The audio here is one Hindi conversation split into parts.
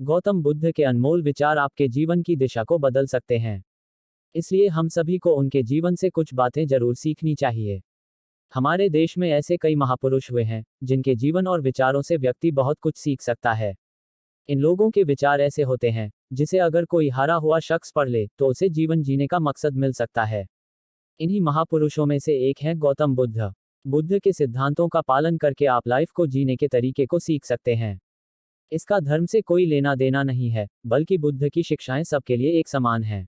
गौतम बुद्ध के अनमोल विचार आपके जीवन की दिशा को बदल सकते हैं। इसलिए हम सभी को उनके जीवन से कुछ बातें जरूर सीखनी चाहिए। हमारे देश में ऐसे कई महापुरुष हुए हैं, जिनके जीवन और विचारों से व्यक्ति बहुत कुछ सीख सकता है। इन लोगों के विचार ऐसे होते हैं, जिसे अगर कोई हारा हुआ शख्स पढ़ ले, तो उसे जीवन जीने का मकसद मिल सकता है। इन्हीं महापुरुषों में से एक हैं गौतम बुद्ध। बुद्ध के सिद्धांतों का पालन करके आप लाइफ को जीने के तरीके को सीख सकते हैं। इसका धर्म से कोई लेना देना नहीं है, बल्कि बुद्ध की शिक्षाएं सबके लिए एक समान हैं।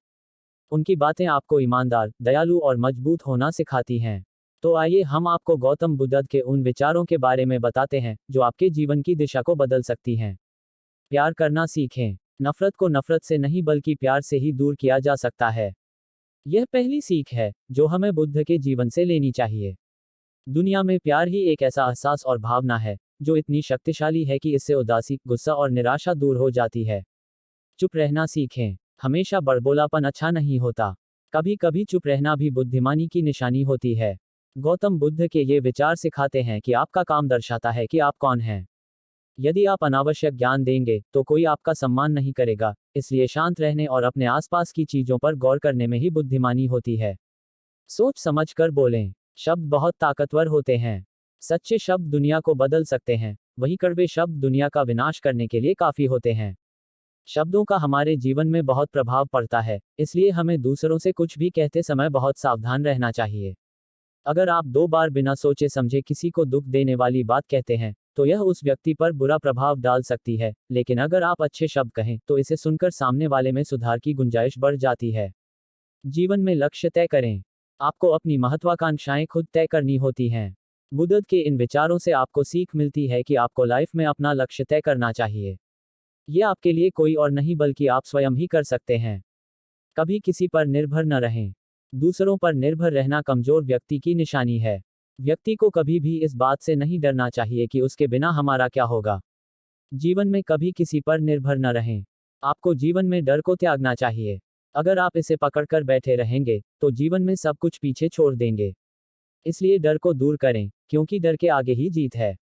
उनकी बातें आपको ईमानदार, दयालु और मजबूत होना सिखाती हैं। तो आइए हम आपको गौतम बुद्ध के उन विचारों के बारे में बताते हैं, जो आपके जीवन की दिशा को बदल सकती हैं। प्यार करना सीखें। नफरत को नफरत से नहीं बल्कि प्यार से ही दूर किया जा सकता है। यह पहली सीख है, जो हमें बुद्ध के जीवन से लेनी चाहिए। दुनिया में प्यार ही एक ऐसा एहसास और भावना है, जो इतनी शक्तिशाली है कि इससे उदासी, गुस्सा और निराशा दूर हो जाती है। चुप रहना सीखें। हमेशा बड़बोलापन अच्छा नहीं होता। कभी कभी चुप रहना भी बुद्धिमानी की निशानी होती है। गौतम बुद्ध के ये विचार सिखाते हैं कि आपका काम दर्शाता है कि आप कौन हैं। यदि आप अनावश्यक ज्ञान देंगे, तो कोई आपका सम्मान नहीं करेगा। इसलिए शांत रहने और अपने आसपास की चीजों पर गौर करने में ही बुद्धिमानी होती है। सोच समझ कर बोलें। शब्द बहुत ताकतवर होते हैं। सच्चे शब्द दुनिया को बदल सकते हैं, वहीं कड़वे शब्द दुनिया का विनाश करने के लिए काफी होते हैं। शब्दों का हमारे जीवन में बहुत प्रभाव पड़ता है, इसलिए हमें दूसरों से कुछ भी कहते समय बहुत सावधान रहना चाहिए। अगर आप 2 बार बिना सोचे समझे किसी को दुख देने वाली बात कहते हैं, तो यह उस व्यक्ति पर बुरा प्रभाव डाल सकती है, लेकिन अगर आप अच्छे शब्द कहें, तो इसे सुनकर सामने वाले में सुधार की गुंजाइश बढ़ जाती है। जीवन में लक्ष्य तय करें। आपको अपनी महत्वाकांक्षाएं खुद तय करनी होती हैं। बुद्ध के इन विचारों से आपको सीख मिलती है कि आपको लाइफ में अपना लक्ष्य तय करना चाहिए। ये आपके लिए कोई और नहीं बल्कि आप स्वयं ही कर सकते हैं। कभी किसी पर निर्भर न रहें। दूसरों पर निर्भर रहना कमजोर व्यक्ति की निशानी है। व्यक्ति को कभी भी इस बात से नहीं डरना चाहिए कि उसके बिना हमारा क्या होगा। जीवन में कभी किसी पर निर्भर न रहें। आपको जीवन में डर को त्यागना चाहिए। अगर आप इसे पकड़कर बैठे रहेंगे, तो जीवन में सब कुछ पीछे छोड़ देंगे। इसलिए डर को दूर करें, क्योंकि डर के आगे ही जीत है।